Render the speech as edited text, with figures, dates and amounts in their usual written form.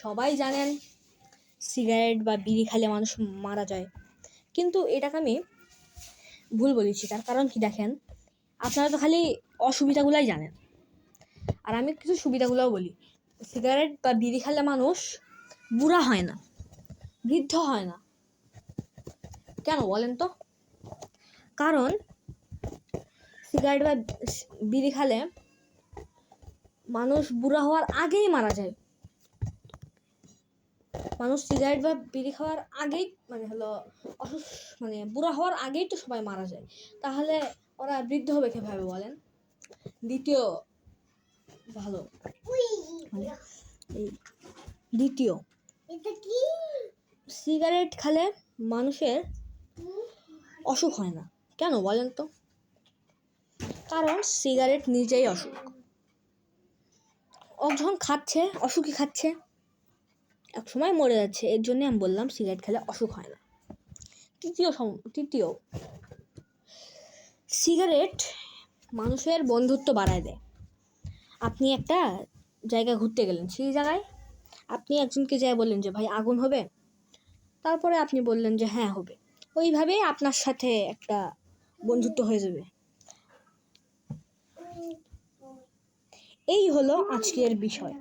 সবাই জানেন সিগারেট বা বিড়ি খেলে মানুষ মারা যায়, কিন্তু এটাকে আমি ভুল বলেছি। তার কারণ কি দেখেন, আপনারা তো খালি অসুবিধাগুলাই জানেন, আর আমি কিছু সুবিধাগুলোও বলি। সিগারেট বা বিড়ি খেলে মানুষ বুড়া হয় না, বৃদ্ধ হয় না। কেন বলেন তো? কারণ সিগারেট বা বিড়ি খেলে মানুষ বুড়া হওয়ার আগেই মারা যায়। মানুষ সিগারেট বা বিড়ি খাওয়ার আগেই বুড়া হওয়ার আগেই তো সবাই মারা যায়, তাহলে ওরা বৃদ্ধ হবে কিভাবে বলেন? দ্বিতীয় সিগারেট খেলে মানুষের অসুখ হয় না। কেন বলেন তো? কারণ সিগারেট নিজেই অসুখ। ও যখন খাচ্ছে অসুখই খাচ্ছে, এক সময় মরে যাচ্ছে। এর জন্য আমি বললাম সিগারেট খেলে অসুখ হয় না। তৃতীয়, সিগারেট মানুষের বন্ধুত্ব বাড়ায় দেয়। আপনি একটা জায়গায় ঘুরতে গেলেন, সেই জায়গায় আপনি একজনকে যাই বললেন যে ভাই আগুন হবে, তারপরে আপনি বললেন যে হ্যাঁ হবে। ওইভাবেই আপনার সাথে একটা বন্ধুত্ব হয়ে যাবে। এই হলো আজকের বিষয়।